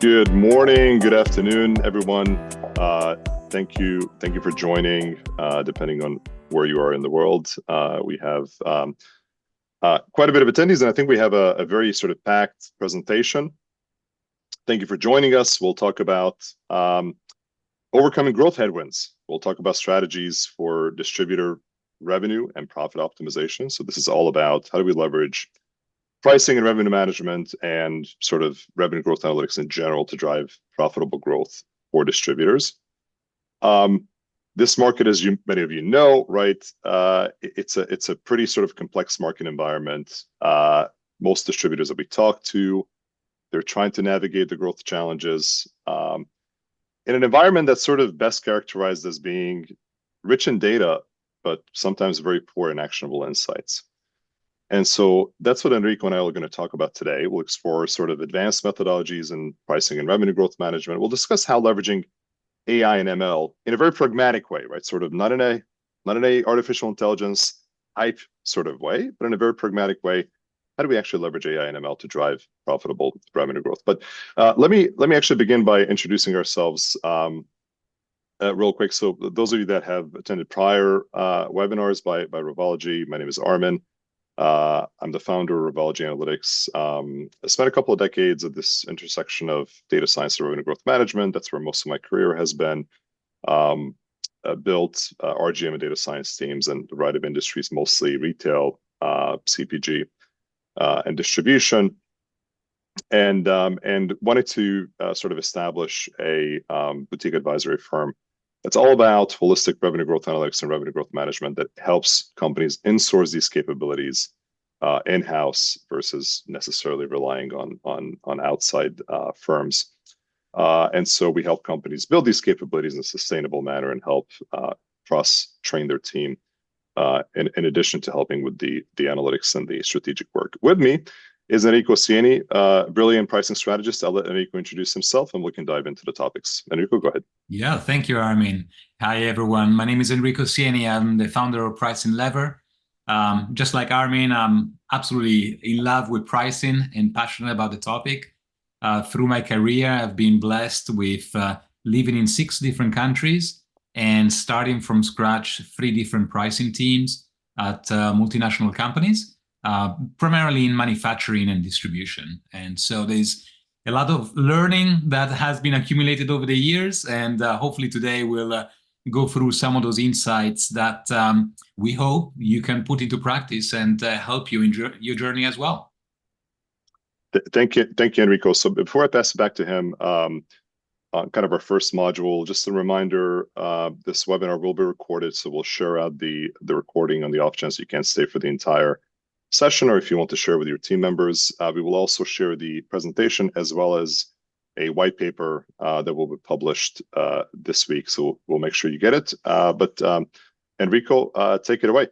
Good morning, good afternoon, everyone. Thank you for joining. Depending on where you are in the world, we have quite a bit of attendees, and I think we have a very sort of packed presentation. Thank you for joining us. We'll talk about overcoming growth headwinds. We'll talk about strategies for distributor revenue and profit optimization. So this is all about how do we leverage pricing and revenue management and sort of revenue growth analytics in general to drive profitable growth for distributors. This market, as many of you know, right, it's a pretty sort of complex market environment. Most distributors that we talk to, they're trying to navigate the growth challenges in an environment that's sort of best characterized as being rich in data, but sometimes very poor in actionable insights. And so that's what Enrico and I are going to talk about today. We'll explore sort of advanced methodologies in pricing and revenue growth management. We'll discuss how leveraging AI and ML in a very pragmatic way, right? Sort of not in a artificial intelligence hype sort of way, but in a very pragmatic way. How do we actually leverage AI and ML to drive profitable revenue growth? But let me actually begin by introducing ourselves real quick. So those of you that have attended prior webinars by Revology, my name is Armin. I'm the founder of Revology Analytics. I spent a couple of decades at this intersection of data science and revenue growth management. That's where most of my career has been. Built RGM and data science teams in a variety of industries, mostly retail, CPG, and distribution. And wanted to sort of establish a boutique advisory firm that's all about holistic revenue growth analytics and revenue growth management that helps companies insource these capabilities in-house versus necessarily relying on outside firms. And so we help companies build these capabilities in a sustainable manner and help cross-train their team in addition to helping with the analytics and the strategic work. With me is Enrico Sieni, brilliant pricing strategist. I'll let Enrico introduce himself and we can dive into the topics. Enrico, go ahead. Yeah, thank you, Armin. Hi, everyone. My name is Enrico Sieni. I'm the founder of Pricing Lever. Just like Armin, I'm absolutely in love with pricing and passionate about the topic. Through my career, I've been blessed with living in 6 different countries and starting from scratch 3 different pricing teams at multinational companies. Primarily in manufacturing and distribution. And so there's a lot of learning that has been accumulated over the years. And hopefully today we'll go through some of those insights that we hope you can put into practice and help you in your journey as well. Thank you, Enrico. So before I pass it back to him, on kind of our first module, just a reminder, this webinar will be recorded. So we'll share out the recording on the off chance you can't stay for the entire session, or if you want to share with your team members. We will also share the presentation as well as a white paper that will be published this week. So we'll make sure you get it. But Enrico, take it away.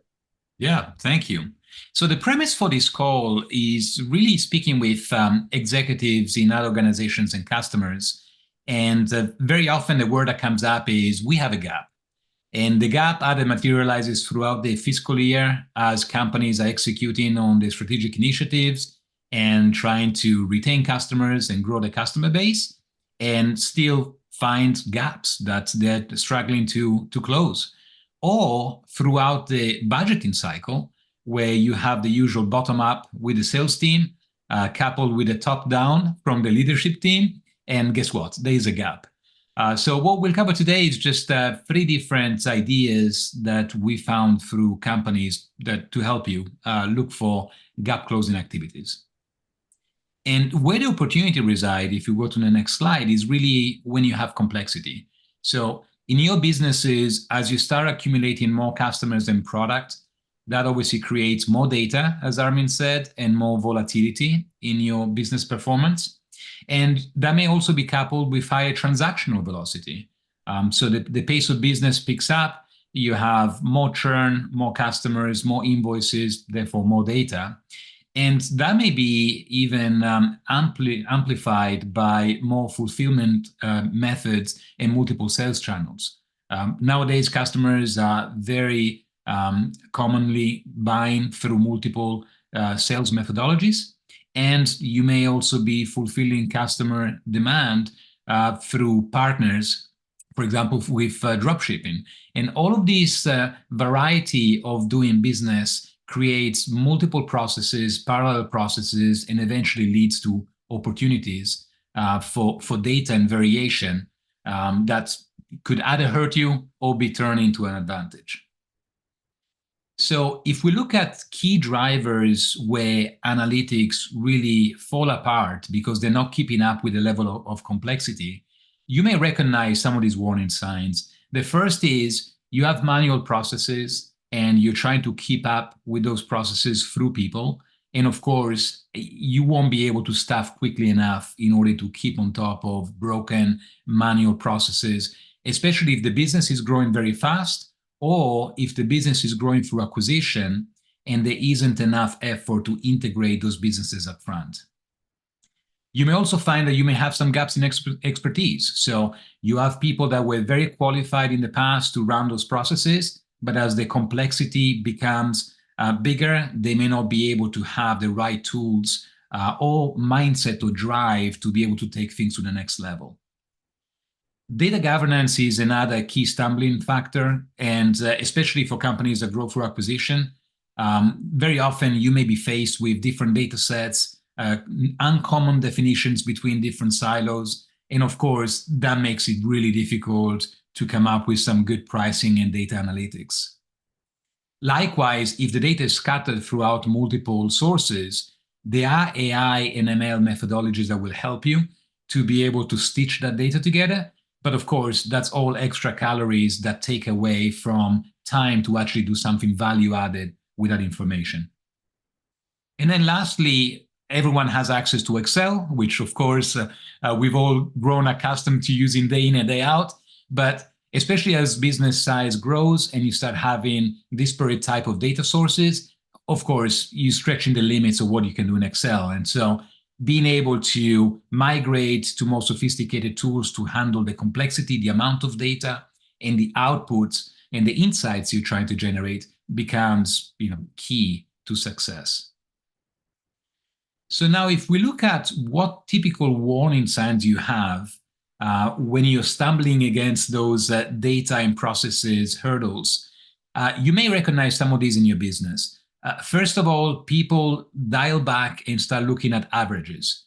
Yeah, thank you. So the premise for this call is really speaking with executives in other organizations and customers. And very often the word that comes up is we have a gap. And the gap either materializes throughout the fiscal year as companies are executing on the strategic initiatives and trying to retain customers and grow the customer base, and still find gaps that they're struggling to close. Or throughout the budgeting cycle, where you have the usual bottom-up with the sales team, coupled with the top-down from the leadership team, and guess what? There is a gap. So what we'll cover today is just 3 different ideas that we found through companies to help you look for gap closing activities. And where the opportunity resides, if you go to the next slide, is really when you have complexity. So in your businesses, as you start accumulating more customers and products, that obviously creates more data, as Armin said, and more volatility in your business performance. And that may also be coupled with higher transactional velocity. So the pace of business picks up, you have more churn, more customers, more invoices, therefore more data. And that may be even amplified by more fulfillment methods and multiple sales channels. Nowadays, customers are very commonly buying through multiple sales methodologies. And you may also be fulfilling customer demand through partners, for example, with drop shipping. And all of this variety of doing business creates multiple processes, parallel processes, and eventually leads to opportunities for data and variation that could either hurt you or be turned into an advantage. So if we look at key drivers where analytics really fall apart because they're not keeping up with the level of complexity, you may recognize some of these warning signs. The first is you have manual processes and you're trying to keep up with those processes through people. And of course, you won't be able to staff quickly enough in order to keep on top of broken manual processes, especially if the business is growing very fast or if the business is growing through acquisition and there isn't enough effort to integrate those businesses up front. You may also find that you may have some gaps in expertise. So you have people that were very qualified in the past to run those processes, but as the complexity becomes bigger, they may not be able to have the right tools or mindset or drive to be able to take things to the next level. Data governance is another key stumbling factor, and especially for companies that grow through acquisition. Very often you may be faced with different data sets, uncommon definitions between different silos, and of course, that makes it really difficult to come up with some good pricing and data analytics. Likewise, if the data is scattered throughout multiple sources, there are AI and ML methodologies that will help you to be able to stitch that data together. But of course, that's all extra calories that take away from time to actually do something value added with that information. And then lastly, everyone has access to Excel, which of course we've all grown accustomed to using day in and day out. But especially as business size grows and you start having disparate type of data sources, of course, you're stretching the limits of what you can do in Excel. And so being able to migrate to more sophisticated tools to handle the complexity, the amount of data, and the outputs and the insights you're trying to generate becomes, key to success. So now if we look at what typical warning signs you have when you're stumbling against those data and processes hurdles, you may recognize some of these in your business. First of all, people dial back and start looking at averages.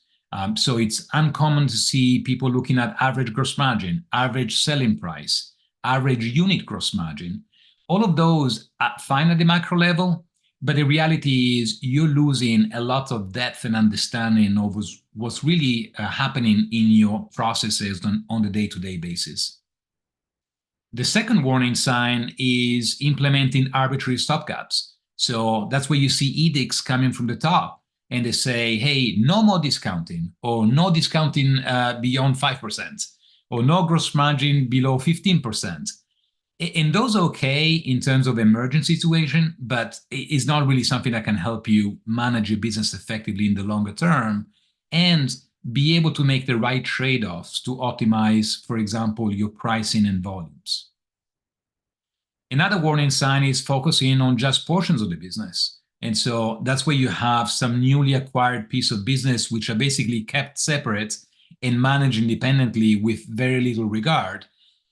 So it's uncommon to see people looking at average gross margin, average selling price, average unit gross margin. All of those are fine at the macro level, but the reality is you're losing a lot of depth and understanding of what's really happening in your processes on the day-to-day basis. The second warning sign is implementing arbitrary stopgaps. So that's where you see edicts coming from the top and they say, hey, no more discounting or no discounting beyond 5% or no gross margin below 15%. And those are okay in terms of emergency situation, but it's not really something that can help you manage your business effectively in the longer term and be able to make the right trade-offs to optimize, for example, your pricing and volumes. Another warning sign is focusing on just portions of the business. And so that's where you have some newly acquired piece of business, which are basically kept separate and managed independently with very little regard.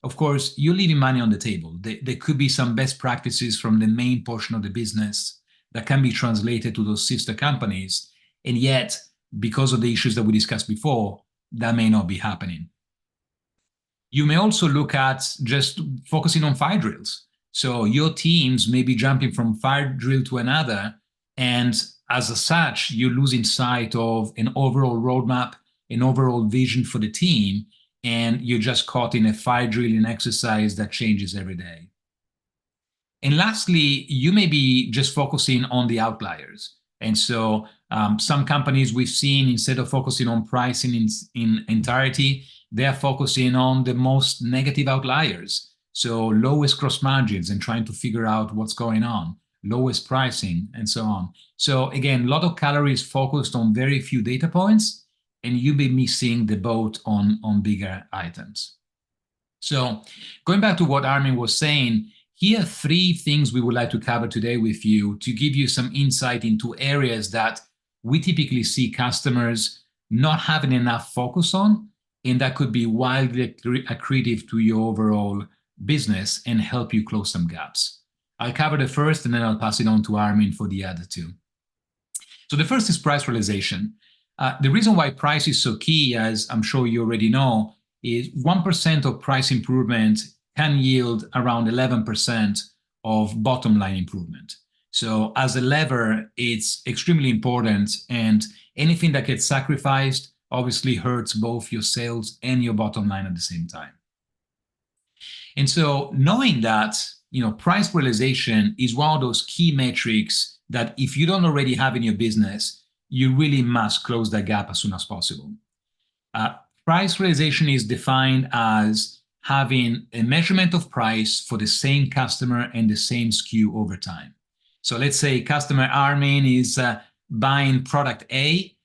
Of course, you're leaving money on the table. There could be some best practices from the main portion of the business that can be translated to those sister companies. And yet, because of the issues that we discussed before, that may not be happening. You may also look at just focusing on fire drills. So your teams may be jumping from fire drill to another, and as such, you're losing sight of an overall roadmap, an overall vision for the team, and you're just caught in a fire drilling exercise that changes every day. And lastly, you may be just focusing on the outliers. And so some companies we've seen, instead of focusing on pricing in entirety, they're focusing on the most negative outliers. So lowest gross margins and trying to figure out what's going on, lowest pricing, and so on. So again, a lot of calories focused on very few data points, and you be missing the boat on bigger items. So going back to what Armin was saying, here are three things we would like to cover today with you to give you some insight into areas that we typically see customers not having enough focus on, and that could be wildly accretive to your overall business and help you close some gaps. I'll cover the first, and then I'll pass it on to Armin for the other two. So the first is price realization. The reason why price is so key, as I'm sure you already know, is 1% of price improvement can yield around 11% of bottom line improvement. So as a lever, it's extremely important, and anything that gets sacrificed obviously hurts both your sales and your bottom line at the same time. And so knowing that, price realization is one of those key metrics that if you don't already have in your business, you really must close that gap as soon as possible. Price realization is defined as having a measurement of price for the same customer and the same SKU over time. So let's say customer Armin is buying product A.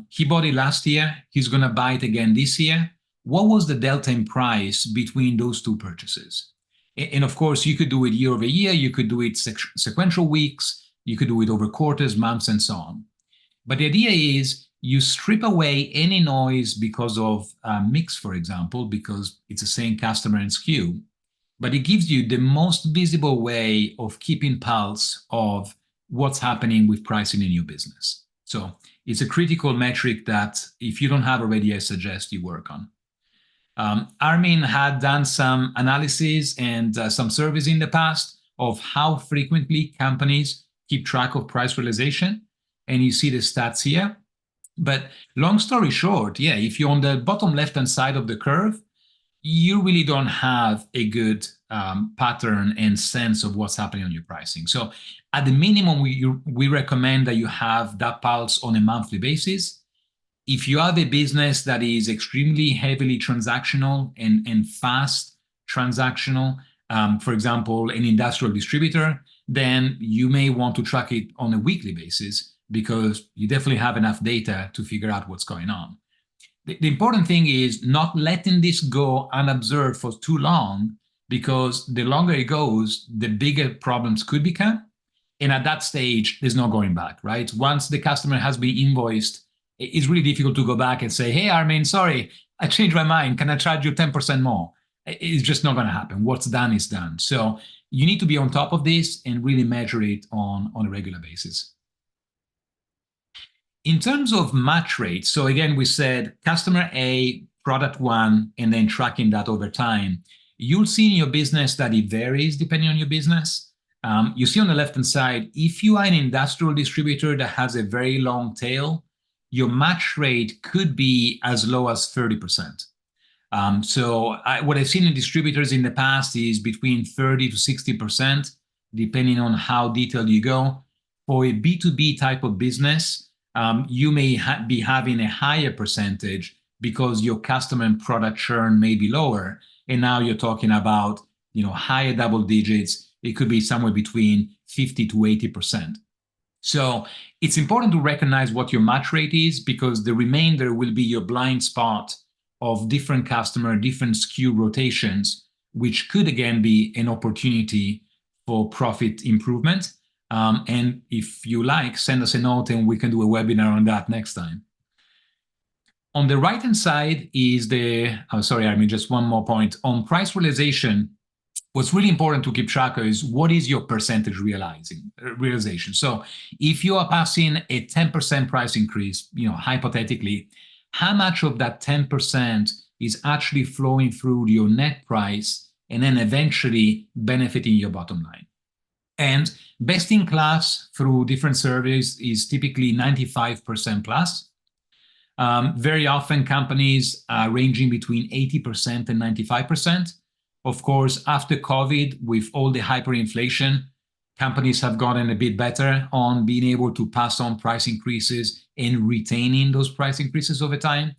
He bought it last year. He's going to buy it again this year. What was the delta in price between those two purchases? And of course, you could do it year over year. You could do it sequential weeks. You could do it over quarters, months, and so on. But the idea is you strip away any noise because of mix, for example, because it's the same customer and SKU. But it gives you the most visible way of keeping pulse of what's happening with pricing in your business. So it's a critical metric that if you don't have already, I suggest you work on. Armin had done some analysis and some surveys in the past of how frequently companies keep track of price realization. And you see the stats here. But long story short, if you're on the bottom left-hand side of the curve, you really don't have a good pattern and sense of what's happening on your pricing. So at the minimum, we recommend that you have that pulse on a monthly basis. If you have a business that is extremely heavily transactional and fast transactional, for example, an industrial distributor, then you may want to track it on a weekly basis because you definitely have enough data to figure out what's going on. The important thing is not letting this go unobserved for too long, because the longer it goes, the bigger problems could become. And at that stage, there's no going back, right? Once the customer has been invoiced, it's really difficult to go back and say, hey, Armin, sorry, I changed my mind. Can I charge you 10% more? It's just not going to happen. What's done is done. So you need to be on top of this and really measure it on a regular basis. In terms of match rate, so again, we said customer A, product one, and then tracking that over time. You'll see in your business that it varies depending on your business. You see on the left-hand side, if you are an industrial distributor that has a very long tail, your match rate could be as low as 30%. What I've seen in distributors in the past is between 30 to 60%, depending on how detailed you go. For a B2B type of business, you may be having a higher percentage because your customer and product churn may be lower. And now you're talking about, higher double digits. It could be somewhere between 50 to 80%. So it's important to recognize what your match rate is, because the remainder will be your blind spot of different customer, different SKU rotations, which could again be an opportunity for profit improvement. And if you like, send us a note and we can do a webinar on that next time. On the right-hand side is just one more point. On price realization, what's really important to keep track of is what is your percentage realization. So if you are passing a 10% price increase, hypothetically, how much of that 10% is actually flowing through your net price and then eventually benefiting your bottom line? And best in class through different surveys is typically 95% plus. Very often companies are ranging between 80% and 95%. Of course, after COVID, with all the hyperinflation, companies have gotten a bit better on being able to pass on price increases and retaining those price increases over time.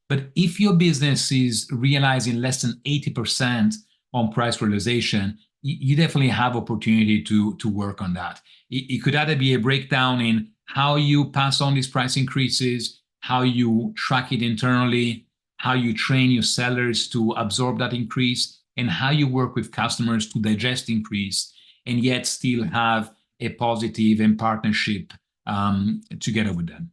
But if your business is realizing less than 80% on price realization, you definitely have opportunity to work on that. It could either be a breakdown in how you pass on these price increases, how you track it internally, how you train your sellers to absorb that increase, and how you work with customers to digest increase and yet still have a positive and partnership together with them.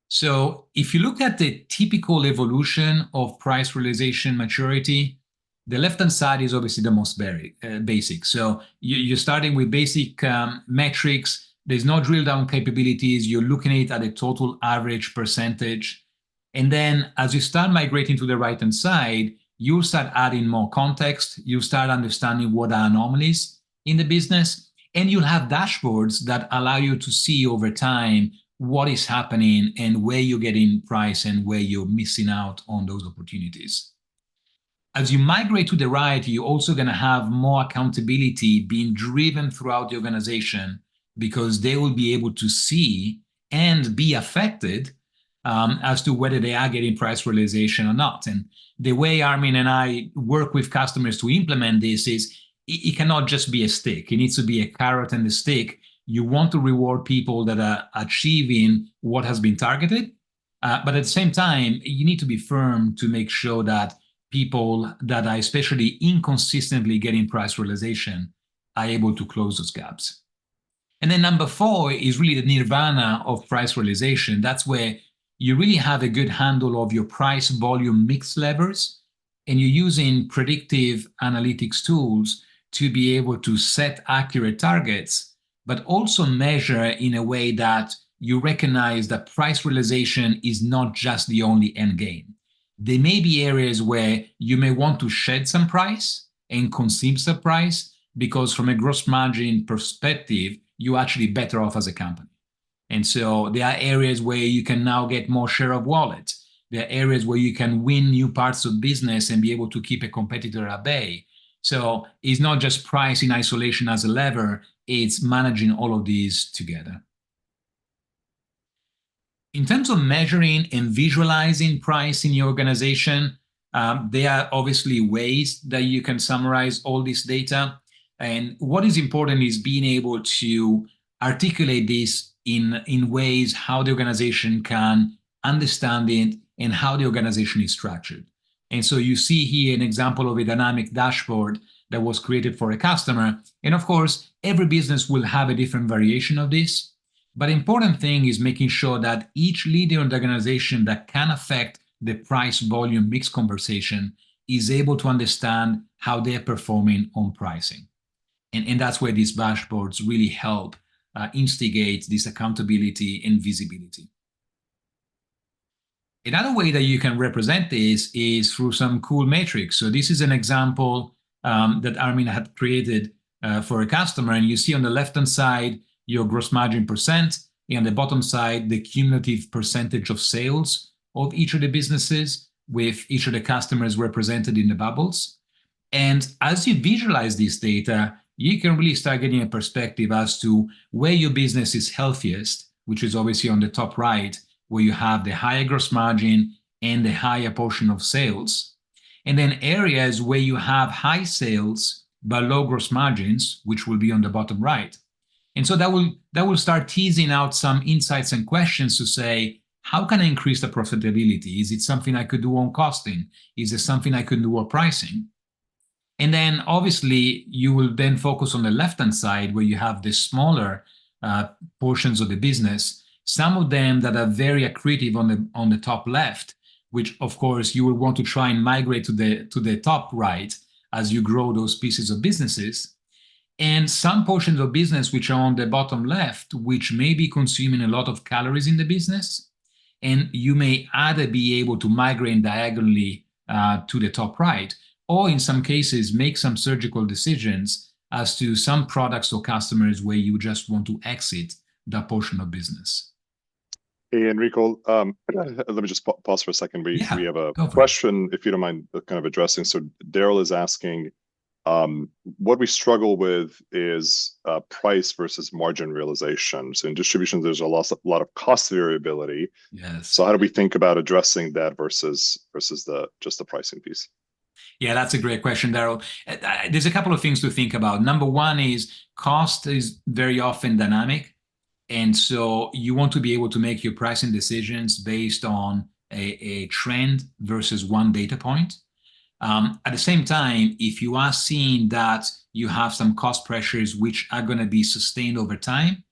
So if you look at the typical evolution of price realization maturity, the left-hand side is obviously the most basic. So you're starting with basic metrics. There's no drill down capabilities. You're looking at a total average percentage. And then as you start migrating to the right-hand side, you'll start adding more context. You'll start understanding what are anomalies in the business. And you'll have dashboards that allow you to see over time what is happening and where you're getting price and where you're missing out on those opportunities. As you migrate to the right, you're also going to have more accountability being driven throughout the organization, because they will be able to see and be affected as to whether they are getting price realization or not. And the way Armin and I work with customers to implement this is it cannot just be a stick. It needs to be a carrot and a stick. You want to reward people that are achieving what has been targeted. But at the same time, you need to be firm to make sure that people that are especially inconsistently getting price realization are able to close those gaps. And then number 4 is really the nirvana of price realization. That's where you really have a good handle of your price volume mix levers, and you're using predictive analytics tools to be able to set accurate targets, but also measure in a way that you recognize that price realization is not just the only end game. There may be areas where you may want to shed some price and consume some price, because from a gross margin perspective, you're actually better off as a company. And so there are areas where you can now get more share of wallet. There are areas where you can win new parts of business and be able to keep a competitor at bay. So it's not just price in isolation as a lever, it's managing all of these together. In terms of measuring and visualizing price in your organization, there are obviously ways that you can summarize all this data. And what is important is being able to articulate this in ways how the organization can understand it and how the organization is structured. And so you see here an example of a dynamic dashboard that was created for a customer. And of course, every business will have a different variation of this. But the important thing is making sure that each leader in the organization that can affect the price volume mix conversation is able to understand how they're performing on pricing. And that's where these dashboards really help instigate this accountability and visibility. Another way that you can represent this is through some cool metrics. So this is an example that Armin had created for a customer. And you see on the left-hand side, your gross margin percent, and on the bottom side, the cumulative percentage of sales of each of the businesses, with each of the customers represented in the bubbles. And as you visualize this data, you can really start getting a perspective as to where your business is healthiest, which is obviously on the top right, where you have the higher gross margin and the higher portion of sales. And then areas where you have high sales but low gross margins, which will be on the bottom right. And so that will start teasing out some insights and questions to say, how can I increase the profitability? Is it something I could do on costing? Is it something I could do on pricing? And then obviously you will then focus on the left-hand side where you have the smaller portions of the business, some of them that are very accretive on the top left, which of course you will want to try and migrate to the top right as you grow those pieces of businesses. And some portions of business which are on the bottom left, which may be consuming a lot of calories in the business, and you may either be able to migrate diagonally to the top right, or in some cases make some surgical decisions as to some products or customers where you just want to exit that portion of business. Hey, Enrico, let me just pause for a second. We have a question, if you don't mind kind of addressing. So Daryl is asking, what we struggle with is price versus margin realization. So in distribution, there's a lot of cost variability. Yes. So how do we think about addressing that versus just the pricing piece? Yeah, that's a great question, Daryl. There's a couple of things to think about. Number one is cost is very often dynamic. And so you want to be able to make your pricing decisions based on a trend versus one data point. At the same time, if you are seeing that you have some cost pressures which are going to be sustained over time,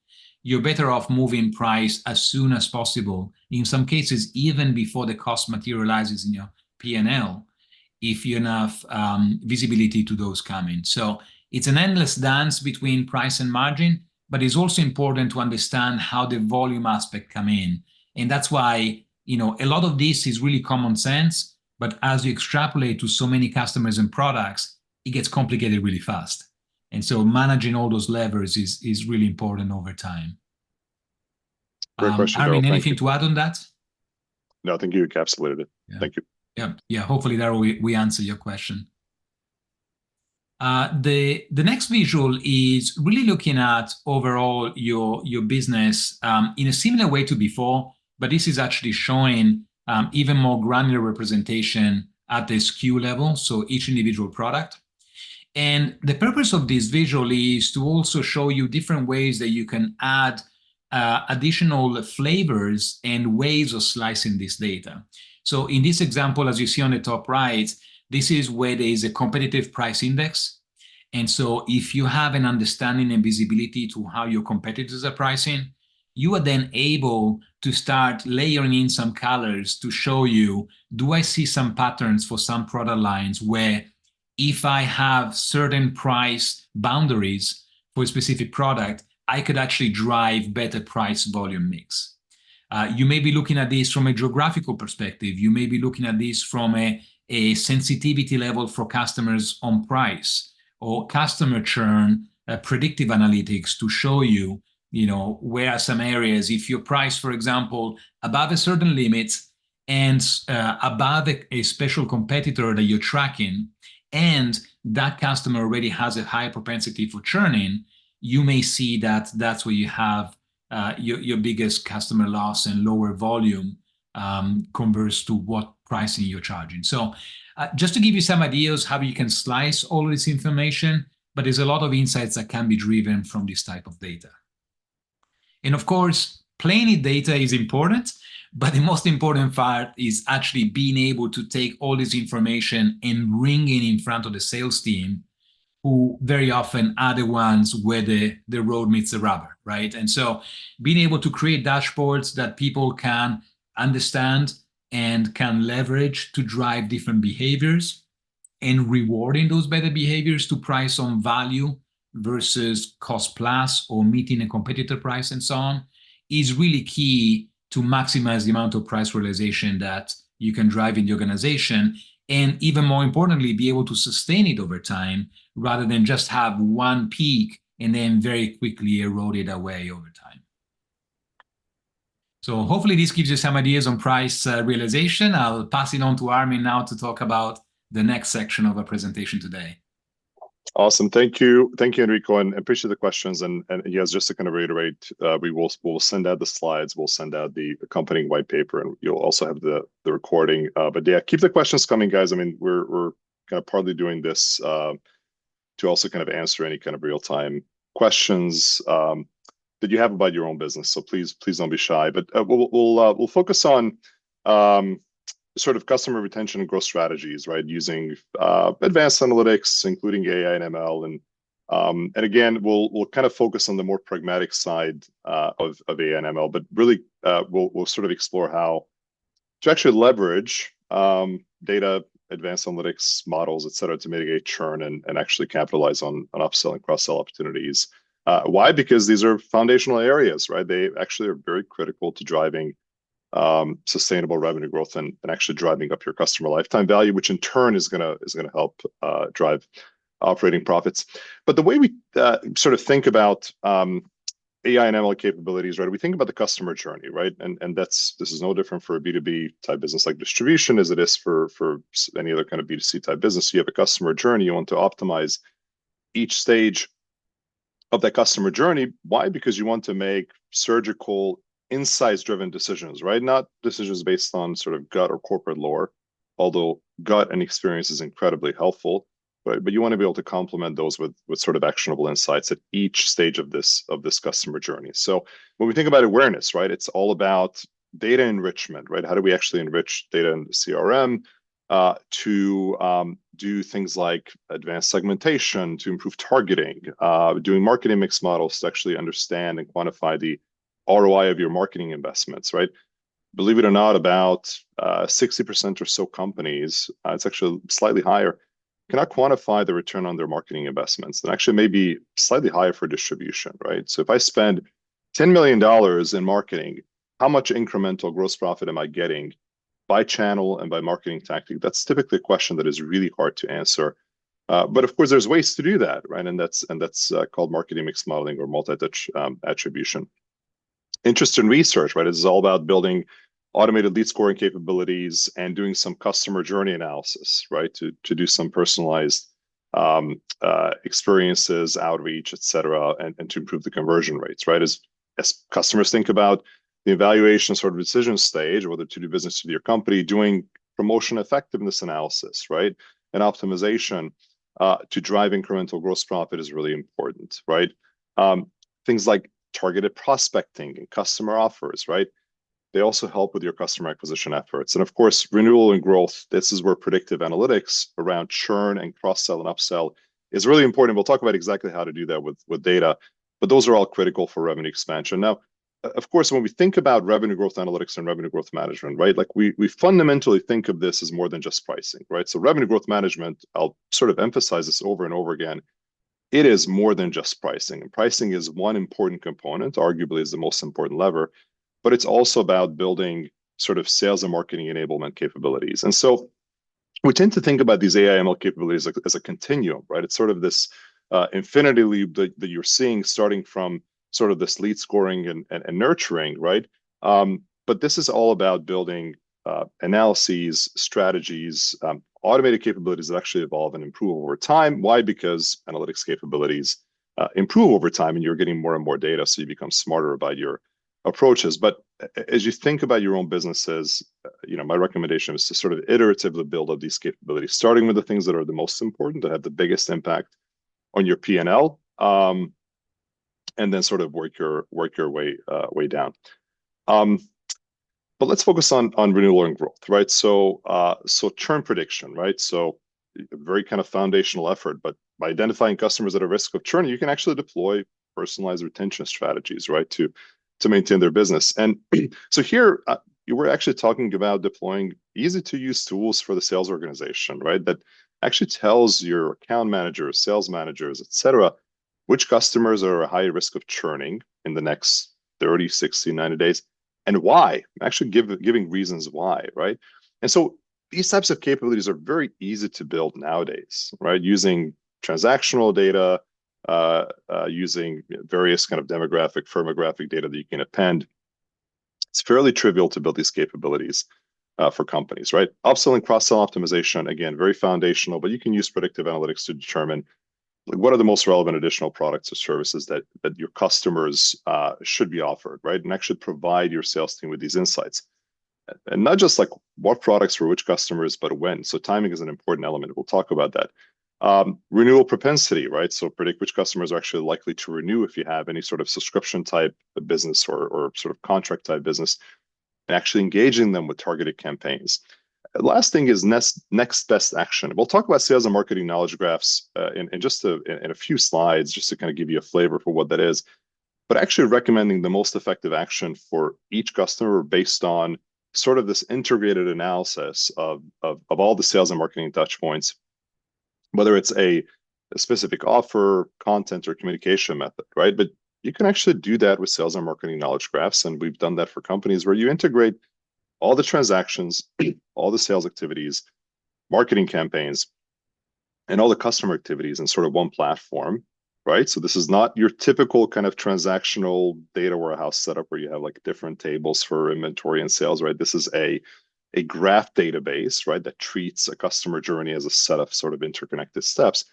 you're better off moving price as soon as possible. In some cases, even before the cost materializes in your P&L, if you enough visibility to those coming. So it's an endless dance between price and margin, but it's also important to understand how the volume aspect come in. And that's why, a lot of this is really common sense, but as you extrapolate to so many customers and products, it gets complicated really fast. And so managing all those levers is really important over time. Great question, Daryl. Armin, Thank you. anything to add on that? No, I think you encapsulated it. Yeah. Thank you. Yeah. Hopefully, Daryl, we answer your question. The next visual is really looking at overall your business in a similar way to before, but this is actually showing even more granular representation at the SKU level, so each individual product. And the purpose of this visual is to also show you different ways that you can add additional flavors and ways of slicing this data. So in this example, as you see on the top right, this is where there is a competitive price index. And so if you have an understanding and visibility to how your competitors are pricing, you are then able to start layering in some colors to show you, do I see some patterns for some product lines where if I have certain price boundaries for a specific product, I could actually drive better price volume mix. You may be looking at this from a geographical perspective. You may be looking at this from a sensitivity level for customers on price or customer churn, predictive analytics to show you, where are some areas. If your price, for example, above a certain limit and above a special competitor that you're tracking, and that customer already has a high propensity for churning, you may see that that's where you have your biggest customer loss and lower volume converts to what pricing you're charging. So just to give you some ideas how you can slice all of this information, but there's a lot of insights that can be driven from this type of data. And of course, plain data is important, but the most important part is actually being able to take all this information and bring it in front of the sales team, who very often are the ones where the road meets the rubber, right? And so being able to create dashboards that people can understand and can leverage to drive different behaviors and rewarding those better behaviors to price on value versus cost plus or meeting a competitor price and so on is really key to maximize the amount of price realization that you can drive in the organization, and even more importantly, be able to sustain it over time rather than just have one peak and then very quickly erode it away over time. So hopefully this gives you some ideas on price realization. I'll pass it on to Armin now to talk about the next section of our presentation today. Awesome. Thank you, Enrico, and appreciate the questions. And yes, just to kind of reiterate, we'll send out the slides, we'll send out the accompanying white paper, and you'll also have the recording. But yeah, keep the questions coming, guys. I mean, we're kind of partly doing this to also kind of answer any kind of real-time questions that you have about your own business. So please don't be shy. But we'll focus on sort of customer retention and growth strategies, right? Using advanced analytics, including AI and ML, and again, we'll kind of focus on the more pragmatic side of AI and ML, but really we'll sort of explore how to actually leverage data, advanced analytics models, et cetera, to mitigate churn and actually capitalize on upsell and cross-sell opportunities. Why? Because these are foundational areas, right? They actually are very critical to driving sustainable revenue growth and actually driving up your customer lifetime value, which in turn is gonna help drive operating profits. But the way we sort of think about AI and ML capabilities, right? We think about the customer journey, right? And this is no different for a B2B type business like distribution as it is for any other kind of B2C type business. You have a customer journey. You want to optimize each stage of that customer journey. Why? Because you want to make surgical, insights-driven decisions, right? Not decisions based on sort of gut or corporate lore, although gut and experience is incredibly helpful. But you want to be able to complement those with sort of actionable insights at each stage of this customer journey. So when we think about awareness, right, it's all about data enrichment, right? How do we actually enrich data in the CRM? to do things like advanced segmentation, to improve targeting, doing marketing mix models to actually understand and quantify the ROI of your marketing investments, right? Believe it or not, about 60% or so companies, it's actually slightly higher, cannot quantify the return on their marketing investments, and actually maybe slightly higher for distribution, right? So if I spend $10 million in marketing, how much incremental gross profit am I getting by channel and by marketing tactic? That's typically a question that is really hard to answer. But of course, there's ways to do that, right? And that's called marketing mix modeling or multi-touch attribution. Interest in research, right? This is all about building automated lead scoring capabilities and doing some customer journey analysis, right? To do some personalized experiences, outreach, et cetera, and to improve the conversion rates, right? As customers think about the evaluation sort of decision stage, whether to do business with your company, doing promotion effectiveness analysis, right? And optimization to drive incremental gross profit is really important, right? Things like targeted prospecting and customer offers, right? They also help with your customer acquisition efforts. And of course, renewal and growth, this is where predictive analytics around churn and cross-sell and upsell is really important. We'll talk about exactly how to do that with data, but those are all critical for revenue expansion. Now, of course, when we think about revenue growth analytics and revenue growth management, right? Like we fundamentally think of this as more than just pricing, right? So revenue growth management, I'll sort of emphasize this over and over again, it is more than just pricing. And pricing is one important component, arguably is the most important lever, but it's also about building sort of sales and marketing enablement capabilities. And so we tend to think about these AI/ML capabilities as a continuum, right? It's sort of this infinity loop that you're seeing starting from sort of this lead scoring and nurturing, right? But this is all about building analyses, strategies, automated capabilities that actually evolve and improve over time. Why? Because analytics capabilities improve over time and you're getting more and more data, so you become smarter about your approaches. But as you think about your own businesses, my recommendation is to sort of iteratively build up these capabilities, starting with the things that are the most important, that have the biggest impact on your P&L, and then sort of work your way down. But let's focus on renewal and growth, right? So churn prediction, right? So a very kind of foundational effort, but by identifying customers at a risk of churn, you can actually deploy personalized retention strategies, right? To maintain their business. And so here, you were actually talking about deploying easy to use tools for the sales organization, right? That actually tells your account managers, sales managers, et cetera, which customers are at high risk of churning in the next 30, 60, 90 days, and why, actually giving reasons why, right? And so these types of capabilities are very easy to build nowadays, right? Using transactional data, using various kind of demographic, firmographic data that you can append. It's fairly trivial to build these capabilities for companies, right? Upselling, cross-sell optimization, again, very foundational, but you can use predictive analytics to determine what are the most relevant additional products or services that your customers should be offered, right? And actually provide your sales team with these insights. And not just like what products for which customers, but when. So timing is an important element. We'll talk about that. Renewal propensity, right? So predict which customers are actually likely to renew if you have any sort of subscription type of business or sort of contract type business, and actually engaging them with targeted campaigns. The last thing is next best action. We'll talk about sales and marketing knowledge graphs in a few slides, just to kind of give you a flavor for what that is, but actually recommending the most effective action for each customer based on sort of this integrated analysis of all the sales and marketing touch points, whether it's a specific offer, content, or communication method, right? But you can actually do that with sales and marketing knowledge graphs. And we've done that for companies where you integrate all the transactions, all the sales activities, marketing campaigns, and all the customer activities in sort of one platform, right? So this is not your typical kind of transactional data warehouse setup where you have like different tables for inventory and sales, right? This is a graph database, right, that treats a customer journey as a set of sort of interconnected steps.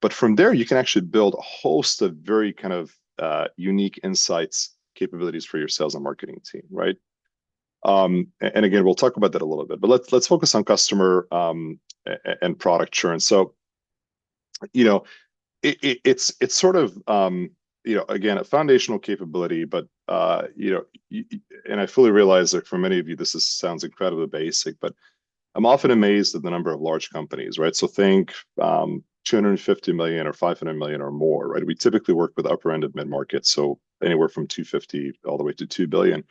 But from there, you can actually build a host of very kind of unique insights, capabilities for your sales and marketing team, right? And again, we'll talk about that a little bit, but let's focus on customer and product churn. So, it's sort of again, a foundational capability, but and I fully realize that for many of you this sounds incredibly basic, but I'm often amazed at the number of large companies, right? So think 250 million or 500 million or more, right? We typically work with upper end of mid-market, so anywhere from 250 all the way to 2 billion.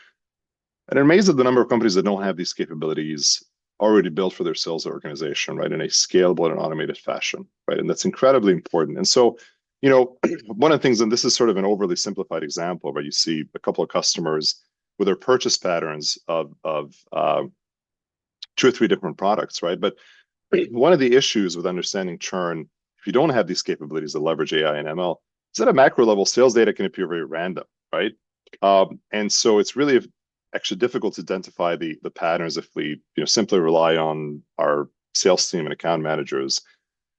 And I'm amazed at the number of companies that don't have these capabilities already built for their sales organization, right, in a scalable and automated fashion, right? And that's incredibly important. And so, one of the things, and this is sort of an overly simplified example, but you see a couple of customers with their purchase patterns of two or three different products, right? But one of the issues with understanding churn, if you don't have these capabilities to leverage AI and ML, is at a macro level, sales data can appear very random, right? And so it's really actually difficult to identify the patterns if we simply rely on our sales team and account managers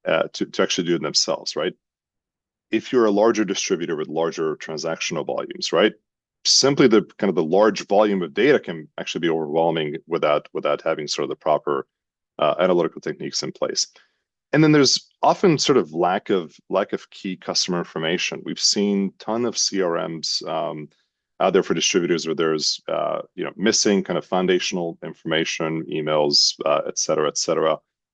to actually do it themselves, right? If you're a larger distributor with larger transactional volumes, right? Simply the kind of the large volume of data can actually be overwhelming without having sort of the proper analytical techniques in place. And then there's often sort of lack of key customer information. We've seen a ton of CRMs out there for distributors where there's missing kind of foundational information, emails, et cetera,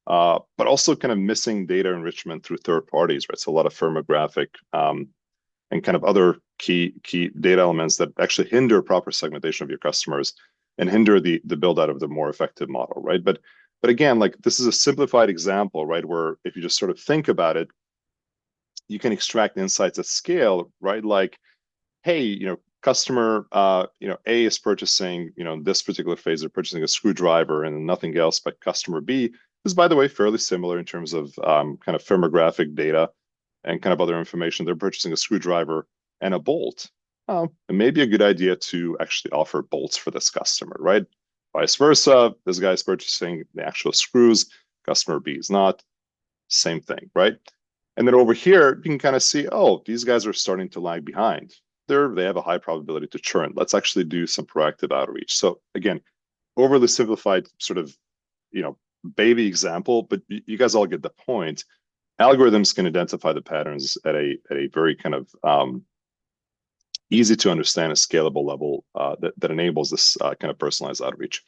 but also kind of missing data enrichment through third parties, right? So a lot of firmographic and kind of other key data elements that actually hinder proper segmentation of your customers and hinder the build out of the more effective model, right? But again, like this is a simplified example, right? Where if you just sort of think about it, you can extract insights at scale, right? Like, hey, customer, A is purchasing, in this particular phase, they're purchasing a screwdriver and nothing else, but customer B is, by the way, fairly similar in terms of kind of firmographic data and kind of other information. They're purchasing a screwdriver and a bolt. It may be a good idea to actually offer bolts for this customer, right? Vice versa, this guy's purchasing the actual screws, customer B is not. Same thing, right? And then over here, you can kind of see, oh, these guys are starting to lag behind. They have a high probability to churn. Let's actually do some proactive outreach. So again, overly simplified sort of, baby example, but you guys all get the point. Algorithms can identify the patterns at a very kind of easy to understand and scalable level that enables this kind of personalized outreach.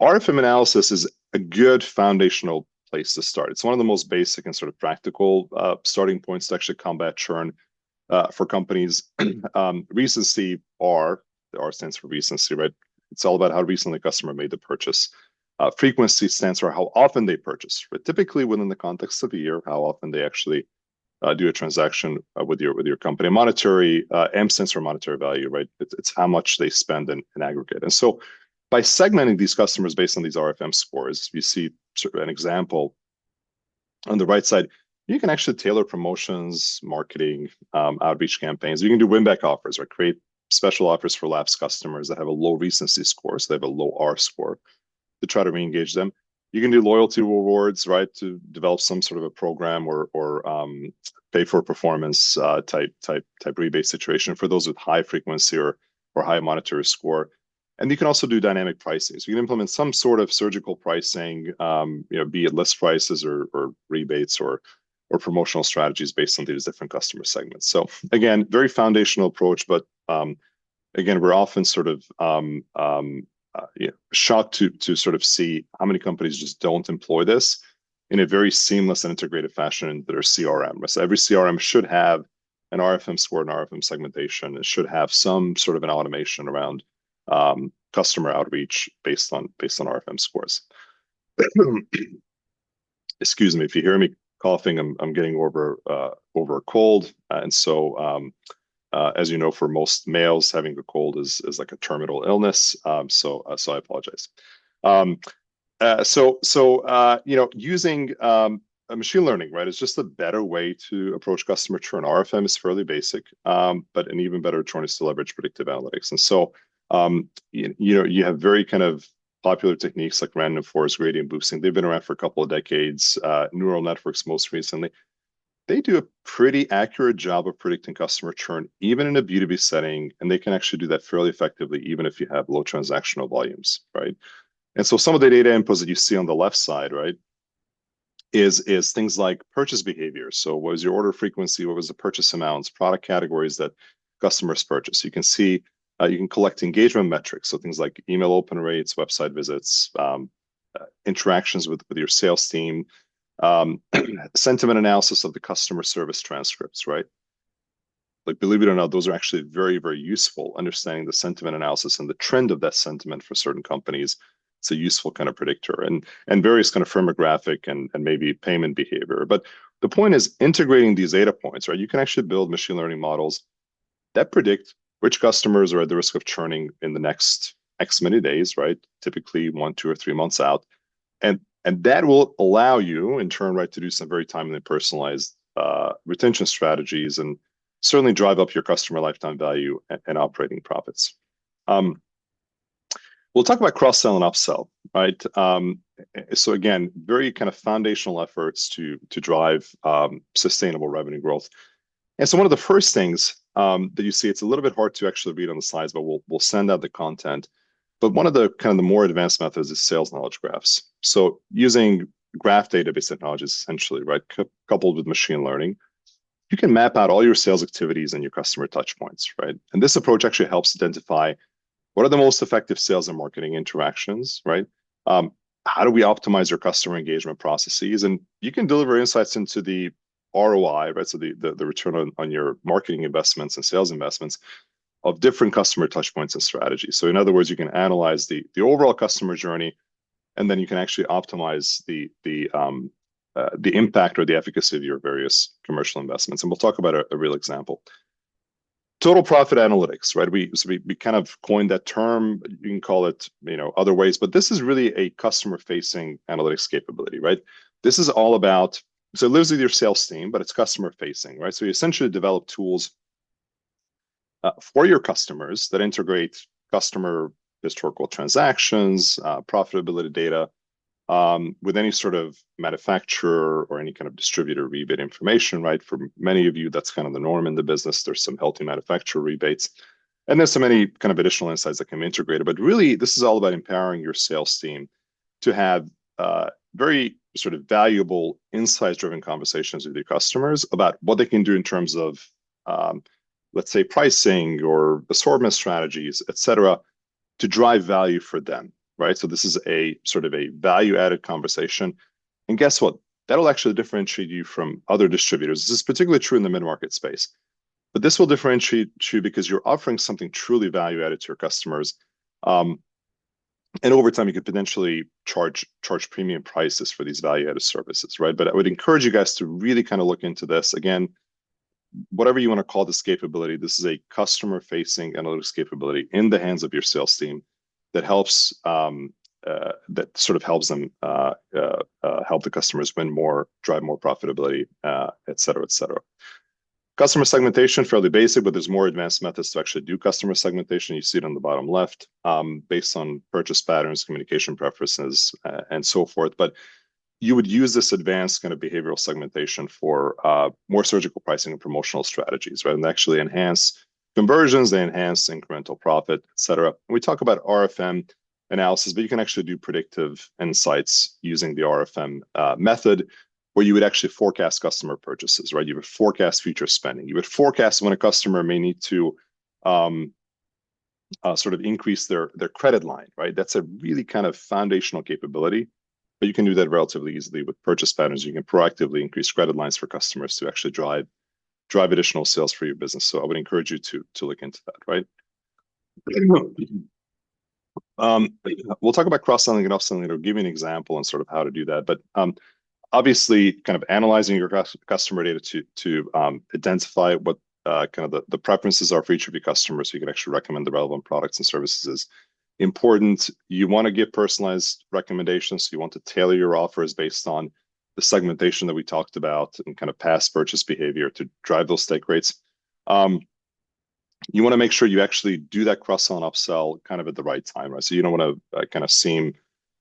RFM analysis is a good foundational place to start. It's one of the most basic and sort of practical starting points to actually combat churn for companies. Recency, R, the R stands for recency, right? It's all about how recently a customer made the purchase. Frequency stands for how often they purchase, but typically within the context of a year, how often they actually do a transaction with your company. Monetary, M stands for monetary value, right? It's how much they spend in aggregate. And so by segmenting these customers based on these RFM scores, you see sort of an example on the right side. You can actually tailor promotions, marketing, outreach campaigns. You can do win-back offers or create special offers for lapsed customers that have a low recency score, so they have a low R score, to try to re-engage them. You can do loyalty rewards, right, to develop some sort of a program or pay for performance type rebate situation for those with high frequency or high monetary score. And you can also do dynamic pricing. So you can implement some sort of surgical pricing, be it list prices or rebates or promotional strategies based on these different customer segments. So again, very foundational approach, but again, we're often sort of shocked to sort of see how many companies just don't employ this in a very seamless and integrated fashion in their CRM. So every CRM should have an RFM score and RFM segmentation. It should have some sort of an automation around customer outreach based on RFM scores. Excuse me if you hear me coughing. I'm getting over a cold, and so as you know, for most males, having a cold is like a terminal illness. So I apologize. Using machine learning, right, is just a better way to approach customer churn. RFM is fairly basic, but an even better churn is to leverage predictive analytics. And so, you have very kind of popular techniques like random forest gradient boosting. They've been around for a couple of decades. Neural networks most recently. They do a pretty accurate job of predicting customer churn, even in a B2B setting, and they can actually do that fairly effectively, even if you have low transactional volumes, right? And so some of the data inputs that you see on the left side, right, is things like purchase behavior. So what was your order frequency? What was the purchase amounts, product categories that customers purchase? You can see, you can collect engagement metrics. So things like email open rates, website visits, interactions with your sales team, sentiment analysis of the customer service transcripts, right? Like, believe it or not, those are actually very, very useful. Understanding the sentiment analysis and the trend of that sentiment for certain companies, it's a useful kind of predictor, and various kind of firmographic and maybe payment behavior. But the point is integrating these data points, right? You can actually build machine learning models that predict which customers are at the risk of churning in the next X many days, right? Typically 1, 2, or 3 months out. And that will allow you in turn, right, to do some very timely personalized retention strategies and certainly drive up your customer lifetime value and operating profits. We'll talk about cross-sell and upsell, right? So again, very kind of foundational efforts to drive sustainable revenue growth. And so one of the first things that you see, it's a little bit hard to actually read on the slides, but we'll send out the content. But one of the kind of the more advanced methods is sales knowledge graphs. So using graph database technologies, essentially, right, coupled with machine learning, you can map out all your sales activities and your customer touch points, right? And this approach actually helps identify what are the most effective sales and marketing interactions, right? How do we optimize your customer engagement processes? And you can deliver insights into the ROI, right? So the return on your marketing investments and sales investments of different customer touch points and strategies. So in other words, you can analyze the overall customer journey, and then you can actually optimize the impact or the efficacy of your various commercial investments. And we'll talk about a real example. Total profit analytics, right? We kind of coined that term. You can call it, other ways, but this is really a customer-facing analytics capability, right? This is all about, so it lives with your sales team, but it's customer-facing, right? So you essentially develop tools for your customers that integrate customer historical transactions, profitability data, with any sort of manufacturer or any kind of distributor rebate information, right? For many of you, that's kind of the norm in the business. There's some healthy manufacturer rebates, and there's so many kind of additional insights that can be integrated. But really, this is all about empowering your sales team to have very sort of valuable, insights-driven conversations with your customers about what they can do in terms of, let's say, pricing or assortment strategies, et cetera, to drive value for them. Right. So this is a sort of a value-added conversation. And guess what? That'll actually differentiate you from other distributors. This is particularly true in the mid-market space. But this will differentiate you because you're offering something truly value-added to your customers. And over time, you could potentially charge premium prices for these value-added services, right? But I would encourage you guys to really kind of look into this. Again, whatever you want to call this capability, this is a customer-facing analytics capability in the hands of your sales team that helps that sort of helps them help the customers win more, drive more profitability, et cetera, et cetera. Customer segmentation, fairly basic, but there's more advanced methods to actually do customer segmentation. You see it on the bottom left, based on purchase patterns, communication preferences, and so forth. But you would use this advanced kind of behavioral segmentation for more surgical pricing and promotional strategies, right? And actually enhance conversions, they enhance incremental profit, et cetera. We talk about RFM analysis, but you can actually do predictive insights using the RFM method, where you would actually forecast customer purchases, right? You would forecast future spending. You would forecast when a customer may need to sort of increase their credit line, right? That's a really kind of foundational capability, but you can do that relatively easily with purchase patterns. You can proactively increase credit lines for customers to actually drive additional sales for your business. So I would encourage you to look into that, right? We'll talk about cross-selling and upselling. I'll give you an example and sort of how to do that. But obviously, kind of analyzing your customer data to identify what kind of the preferences are for each of your customers, so you can actually recommend the relevant products and services is important. You want to give personalized recommendations. So you want to tailor your offers based on the segmentation that we talked about and kind of past purchase behavior to drive those take rates. You want to make sure you actually do that cross-sell and upsell kind of at the right time, right? So you don't want to kind of seem